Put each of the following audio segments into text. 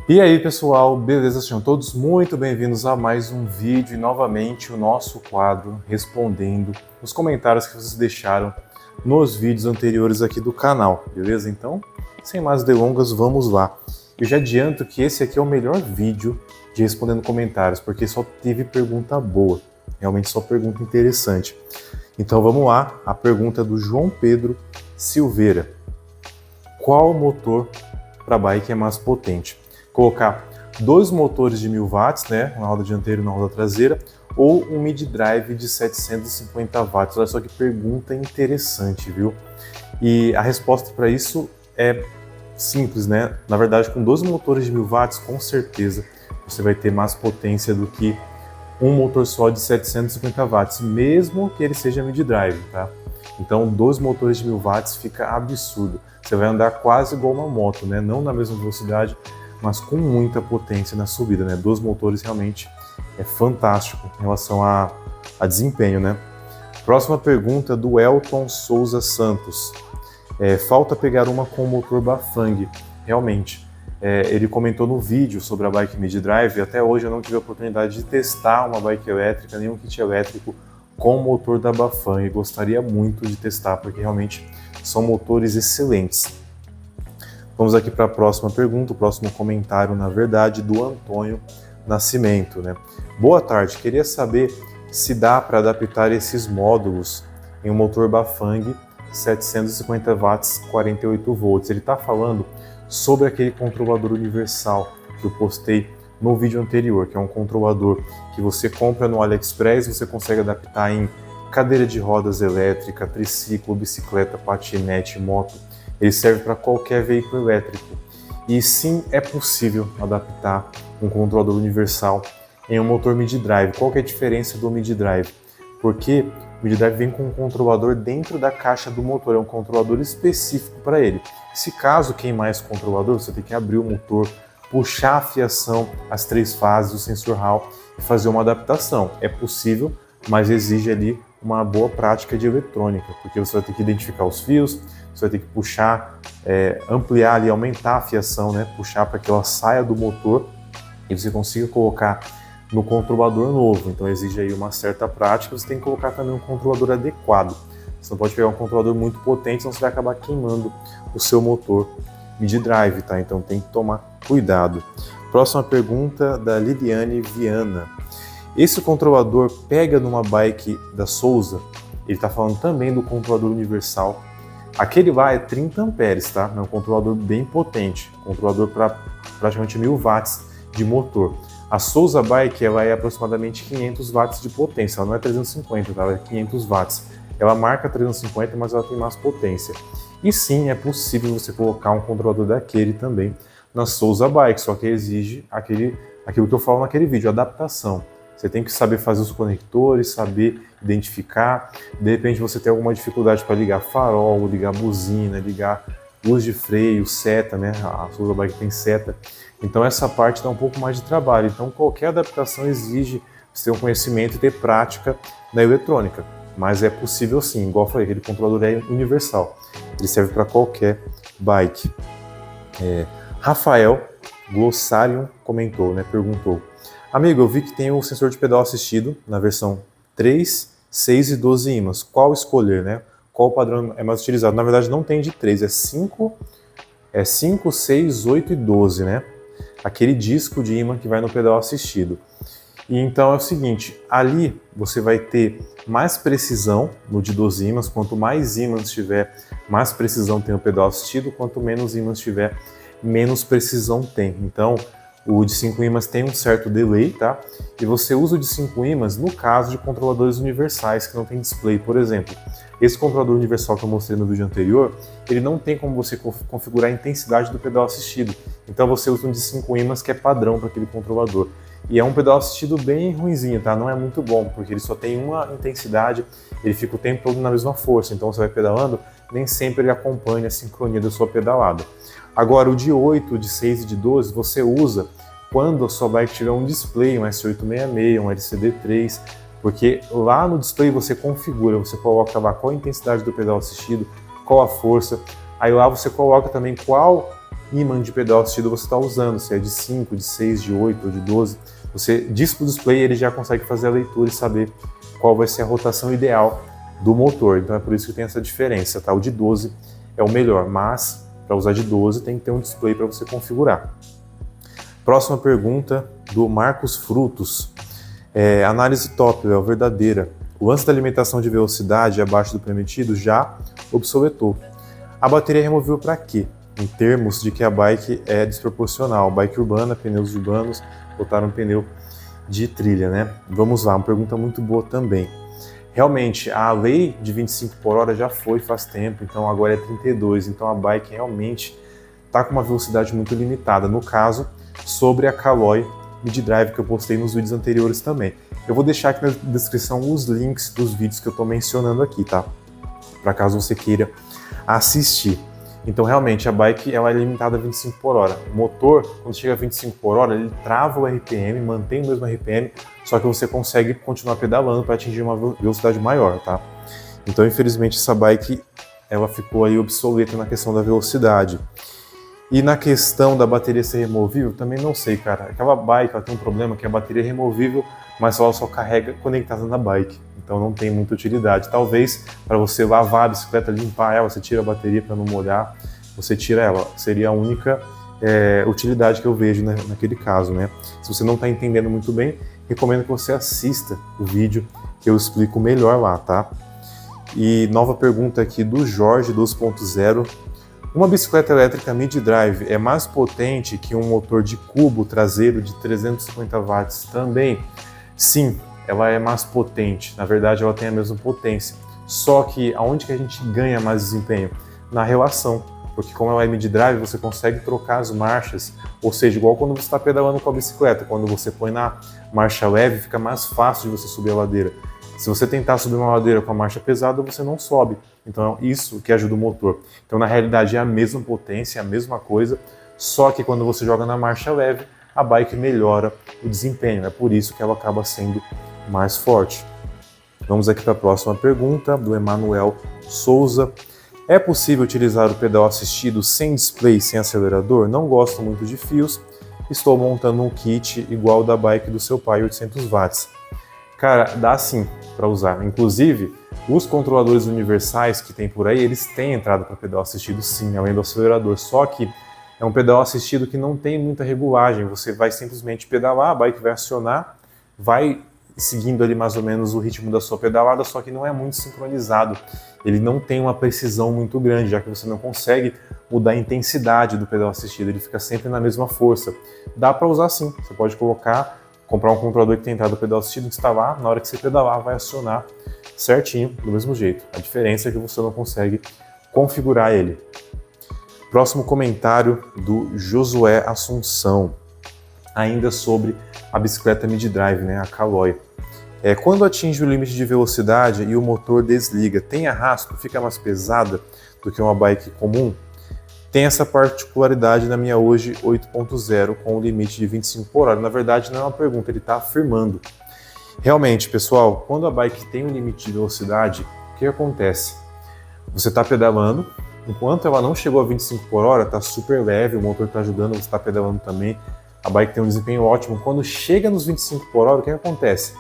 E aí pessoal, beleza? Sejam todos muito bem-vindos a mais um vídeo e novamente o nosso quadro respondendo os comentários que vocês deixaram nos vídeos anteriores aqui do canal, beleza? Então, sem mais delongas, vamos lá. Eu já adianto que esse aqui é o melhor vídeo de respondendo comentários, porque só teve pergunta boa, realmente só pergunta interessante. Então vamos lá, a pergunta do João Pedro Silveira. Qual motor para bike é mais potente? Colocar dois motores de 1000 watts, né, na roda dianteira e na roda traseira, ou um mid-drive de 750 watts. Olha só que pergunta interessante, viu? E a resposta para isso é simples, né? Na verdade, com dois motores de 1000 watts, com certeza você vai ter mais potência do que um motor só de 750 watts, mesmo que ele seja mid-drive, tá? Então, dois motores de 1000 watts fica absurdo. Você vai andar quase igual uma moto, né? Não na mesma velocidade, mas com muita potência na subida, né? Dois motores realmente é fantástico em relação a desempenho, né? Próxima pergunta do Elton Souza Santos. Falta pegar uma com motor Bafang. Realmente, ele comentou no vídeo sobre a bike mid-drive. Até hoje eu não tive a oportunidade de testar uma bike elétrica, nenhum kit elétrico com motor da Bafang. Gostaria muito de testar, porque realmente são motores excelentes. Vamos aqui para a próxima pergunta, o próximo comentário, na verdade, do Antônio Nascimento, né? Boa tarde, queria saber se dá para adaptar esses módulos em um motor Bafang 750 watts, 48 volts. Ele está falando sobre aquele controlador universal que eu postei no vídeo anterior, que é um controlador que você compra no AliExpress, você consegue adaptar em cadeira de rodas elétrica, triciclo, bicicleta, patinete, moto. Ele serve para qualquer veículo elétrico. E sim, é possível adaptar um controlador universal em um motor mid-drive. Qual que é a diferença do mid-drive? Porque o mid-drive vem com um controlador dentro da caixa do motor, é um controlador específico para ele. Se caso queimar esse controlador, você tem que abrir o motor, puxar a fiação, as 3 fases do sensor Hall e fazer uma adaptação. É possível, mas exige ali uma boa prática de eletrônica, porque você vai ter que identificar os fios, você vai ter que puxar, ampliar ali, aumentar a fiação, né? Puxar para que ela saia do motor e você consiga colocar no controlador novo. Então exige aí uma certa prática, você tem que colocar também um controlador adequado. Você não pode pegar um controlador muito potente, senão você vai acabar queimando o seu motor mid-drive, tá? Então tem que tomar cuidado. Próxima pergunta da Liliane Viana. Esse controlador pega numa bike da Souza? Ele está falando também do controlador universal. Aquele lá é 30 amperes, tá? É um controlador bem potente, controlador para praticamente 1000 watts de motor. A Souza Bike ela é aproximadamente 500 watts de potência, ela não é 350, tá? Ela é 500 watts. Ela marca 350, mas ela tem mais potência. E sim, é possível você colocar um controlador daquele também na Souza Bike, só que exige aquilo que eu falo naquele vídeo, adaptação. Você tem que saber fazer os conectores, saber identificar. De repente você tem alguma dificuldade para ligar farol, ligar buzina, ligar luz de freio, seta, né? A Souza Bike tem seta. Então essa parte dá um pouco mais de trabalho. Então qualquer adaptação exige você ter um conhecimento e ter prática na eletrônica. Mas é possível sim, igual eu falei, aquele controlador é universal. Ele serve para qualquer bike. Rafael Glossarium comentou, né? Perguntou. Amigo, eu vi que tem o sensor de pedal assistido na versão 3, 6 e 12 ímãs. Qual escolher, né? Qual padrão é mais utilizado? Na verdade, não tem de 3, é 5, 6, 8 e 12, né? Aquele disco de ímã que vai no pedal assistido. E então é o seguinte, ali você vai ter mais precisão no de 12 ímãs. Quanto mais ímãs tiver, mais precisão tem o pedal assistido. Quanto menos ímãs tiver, menos precisão tem. Então, o de 5 ímãs tem um certo delay, tá? E você usa o de 5 ímãs no caso de controladores universais que não tem display, por exemplo. Esse controlador universal que eu mostrei no vídeo anterior, ele não tem como você configurar a intensidade do pedal assistido. Então você usa um de 5 ímãs que é padrão para aquele controlador. E é um pedal assistido bem ruinzinho, tá? Não é muito bom, porque ele só tem uma intensidade, ele fica o tempo todo na mesma força. Então você vai pedalando, nem sempre ele acompanha a sincronia da sua pedalada. Agora, o de 8, de 6 e de 12, você usa quando a sua bike tiver um display, um S866, um LCD3, porque lá no display você configura, você coloca lá qual a intensidade do pedal assistido, qual a força, aí lá você coloca também qual ímã de pedal assistido você está usando, se é de 5, de 6, de 8 ou de 12. Você diz para o display, ele já consegue fazer a leitura e saber qual vai ser a rotação ideal do motor. Então é por isso que tem essa diferença, tá? O de 12 é o melhor, mas para usar de 12 tem que ter um display para você configurar. Próxima pergunta do Marcos Frutos. Análise top, Léo, verdadeira. O lance da limitação de velocidade abaixo do permitido já obsoletou. A bateria é removível para quê? Em termos de que a bike é desproporcional. Bike urbana, pneus urbanos, botaram um pneu de trilha, né? Vamos lá, uma pergunta muito boa também. Realmente, a lei de 25 por hora já foi faz tempo, então agora é 32, então a bike realmente está com uma velocidade muito limitada. No caso, sobre a Caloi Mid-Drive que eu postei nos vídeos anteriores também. Eu vou deixar aqui na descrição os links dos vídeos que eu estou mencionando aqui, tá? Para caso você queira assistir. Então, realmente, a bike ela é limitada a 25 por hora. O motor, quando chega a 25 por hora, ele trava o RPM, mantém o mesmo RPM, só que você consegue continuar pedalando para atingir uma velocidade maior, tá? Então, infelizmente, essa bike ela ficou aí obsoleta na questão da velocidade. E na questão da bateria ser removível, também não sei, cara. Aquela bike ela tem um problema que a bateria é removível, mas ela só carrega conectada na bike. Então não tem muita utilidade. Talvez para você lavar a bicicleta, limpar ela, você tira a bateria para não molhar, você tira ela. Seria a única utilidade que eu vejo naquele caso, né? Se você não está entendendo muito bem, recomendo que você assista o vídeo que eu explico melhor lá, tá? E nova pergunta aqui do Jorge 2.0. Uma bicicleta elétrica mid-drive é mais potente que um motor de cubo traseiro de 350 watts também? Sim, ela é mais potente. Na verdade, ela tem a mesma potência. Só que aonde que a gente ganha mais desempenho? Na relação. Porque como ela é mid-drive, você consegue trocar as marchas. Ou seja, igual quando você está pedalando com a bicicleta. Quando você põe na marcha leve, fica mais fácil de você subir a ladeira. Se você tentar subir uma ladeira com a marcha pesada, você não sobe. Então, é isso que ajuda o motor. Então, na realidade, é a mesma potência, é a mesma coisa, só que quando você joga na marcha leve, a bike melhora o desempenho. É por isso que ela acaba sendo mais forte. Vamos aqui para a próxima pergunta, do Emanuel Souza. É possível utilizar o pedal assistido sem display, sem acelerador? Não gosto muito de fios. Estou montando um kit igual da bike do seu pai, 800 watts. Cara, dá sim para usar. Inclusive, os controladores universais que tem por aí, eles têm entrada para pedal assistido sim, além do acelerador. Só que é um pedal assistido que não tem muita regulagem. Você vai simplesmente pedalar, a bike vai acionar, vai seguindo ali mais ou menos o ritmo da sua pedalada, só que não é muito sincronizado. Ele não tem uma precisão muito grande, já que você não consegue mudar a intensidade do pedal assistido, ele fica sempre na mesma força. Dá para usar sim, você pode comprar um controlador que tem entrada do pedal assistido, instalar, na hora que você pedalar vai acionar certinho, do mesmo jeito. A diferença é que você não consegue configurar ele. Próximo comentário do Josué Assunção, ainda sobre a bicicleta mid-drive, né, a Caloi. Quando atinge o limite de velocidade e o motor desliga, tem arrasto, fica mais pesada do que uma bike comum? Tem essa particularidade na minha hoje 8.0 com o limite de 25 por hora. Na verdade, não é uma pergunta, ele está afirmando. Realmente, pessoal, quando a bike tem um limite de velocidade, o que acontece? Você está pedalando, enquanto ela não chegou a 25 por hora, está super leve, o motor está ajudando, você está pedalando também, a bike tem um desempenho ótimo. Quando chega nos 25 por hora, o que acontece?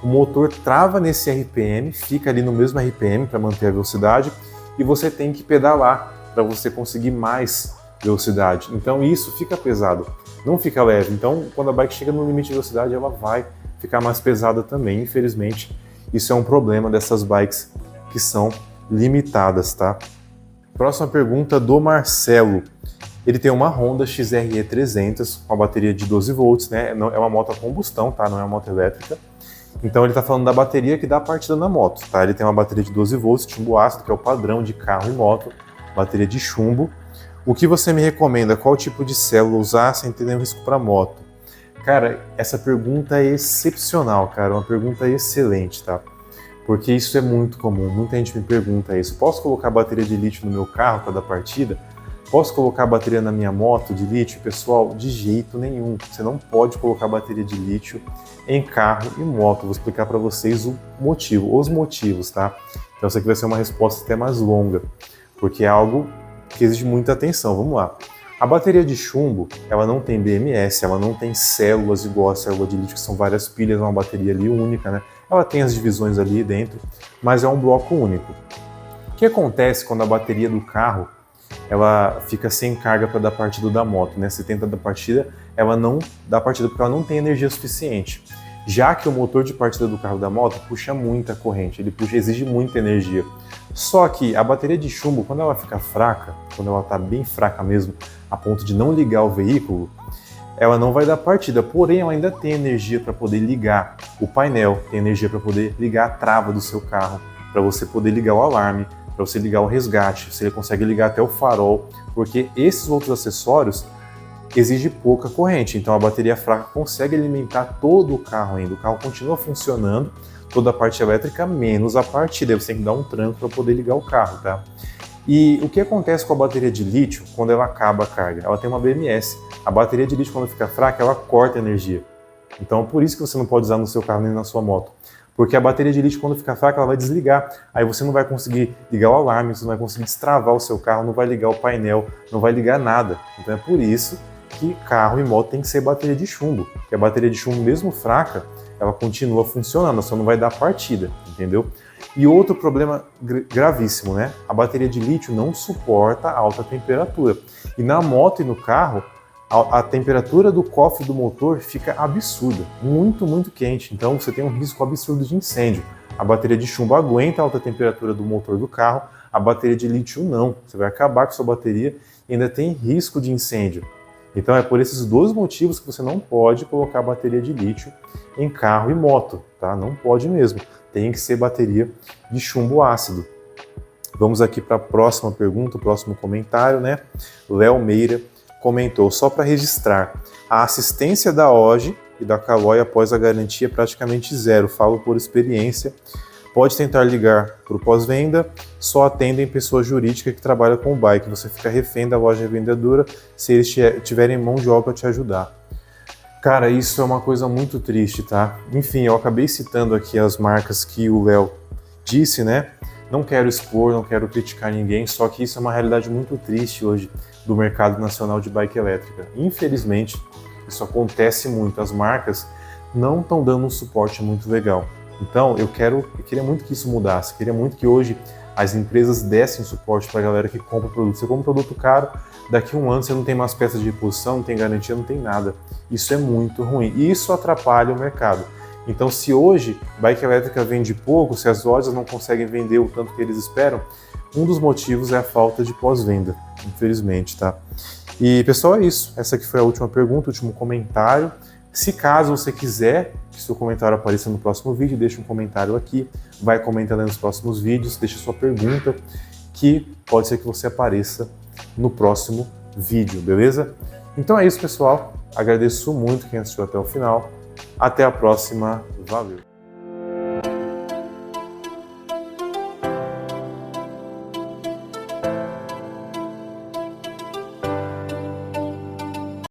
O motor trava nesse RPM, fica ali no mesmo RPM para manter a velocidade e você tem que pedalar para você conseguir mais velocidade. Então isso fica pesado, não fica leve. Então quando a bike chega no limite de velocidade, ela vai ficar mais pesada também. Infelizmente, isso é um problema dessas bikes que são limitadas, tá? Próxima pergunta do Marcelo. Ele tem uma Honda XRE 300 com a bateria de 12 volts, né? É uma moto a combustão, tá? Não é uma moto elétrica. Então ele está falando da bateria que dá partida na moto, tá? Ele tem uma bateria de 12 volts, chumbo ácido, que é o padrão de carro e moto, bateria de chumbo. O que você me recomenda? Qual tipo de célula usar sem ter nenhum risco para moto? Cara, essa pergunta é excepcional, cara, uma pergunta excelente, tá? Porque isso é muito comum, muita gente me pergunta isso. Posso colocar bateria de lítio no meu carro para dar partida? Posso colocar bateria na minha moto de lítio? Pessoal, de jeito nenhum. Você não pode colocar bateria de lítio em carro e moto. Vou explicar para vocês o motivo, os motivos, tá? Então isso aqui vai ser uma resposta até mais longa, porque é algo que exige muita atenção. Vamos lá. A bateria de chumbo, ela não tem BMS, ela não tem células igual a célula de lítio, que são várias pilhas, é uma bateria ali única, né? Ela tem as divisões ali dentro, mas é um bloco único. O que acontece quando a bateria do carro ela fica sem carga para dar partida da moto, né? Você tenta dar partida, ela não dá partida porque ela não tem energia suficiente. Já que o motor de partida do carro da moto puxa muita corrente, ele exige muita energia. Só que a bateria de chumbo, quando ela fica fraca, quando ela está bem fraca mesmo, a ponto de não ligar o veículo, ela não vai dar partida, porém ela ainda tem energia para poder ligar o painel, tem energia para poder ligar a trava do seu carro, para você poder ligar o alarme, para você ligar o resgate, você consegue ligar até o farol, porque esses outros acessórios exigem pouca corrente, então a bateria fraca consegue alimentar todo o carro ainda, o carro continua funcionando, toda a parte elétrica menos a partida, você tem que dar um tranco para poder ligar o carro, tá? E o que acontece com a bateria de lítio quando ela acaba a carga? Ela tem uma BMS. A bateria de lítio, quando fica fraca, ela corta energia. Então é por isso que você não pode usar no seu carro nem na sua moto. Porque a bateria de lítio, quando fica fraca, ela vai desligar. Aí você não vai conseguir ligar o alarme, você não vai conseguir destravar o seu carro, não vai ligar o painel, não vai ligar nada. Então é por isso que carro e moto tem que ser bateria de chumbo. Porque a bateria de chumbo, mesmo fraca, ela continua funcionando, só não vai dar partida, entendeu? E outro problema gravíssimo, né? A bateria de lítio não suporta alta temperatura. E na moto e no carro, a temperatura do cofre do motor fica absurda, muito, muito quente. Então você tem um risco absurdo de incêndio. A bateria de chumbo aguenta a alta temperatura do motor do carro, a bateria de lítio não. Você vai acabar com a sua bateria e ainda tem risco de incêndio. Então é por esses dois motivos que você não pode colocar bateria de lítio em carro e moto, tá? Não pode mesmo. Tem que ser bateria de chumbo ácido. Vamos aqui para a próxima pergunta, o próximo comentário, né? Léo Meira comentou, só para registrar, a assistência da OGE e da Caloi após a garantia é praticamente zero, falo por experiência. Pode tentar ligar para o pós-venda, só atendem pessoa jurídica que trabalha com o bike. Você fica refém da loja revendedora se eles tiverem mão de obra para te ajudar. Cara, isso é uma coisa muito triste, tá? Enfim, eu acabei citando aqui as marcas que o Léo disse, né? Não quero expor, não quero criticar ninguém, só que isso é uma realidade muito triste hoje do mercado nacional de bike elétrica. Infelizmente, isso acontece muito. As marcas não estão dando um suporte muito legal. Então, eu queria muito que isso mudasse, queria muito que hoje as empresas dessem suporte para a galera que compra produto. Você compra um produto caro, daqui a um ano você não tem mais peças de reposição, não tem garantia, não tem nada. Isso é muito ruim e isso atrapalha o mercado. Então, se hoje bike elétrica vende pouco, se as lojas não conseguem vender o tanto que eles esperam, um dos motivos é a falta de pós-venda, infelizmente, tá? E, pessoal, é isso. Essa aqui foi a última pergunta, o último comentário. Se caso você quiser que seu comentário apareça no próximo vídeo, deixa um comentário aqui, vai comentando nos próximos vídeos, deixa sua pergunta, que pode ser que você apareça no próximo vídeo, beleza? Então é isso, pessoal. Agradeço muito quem assistiu até o final. Até a próxima. Valeu!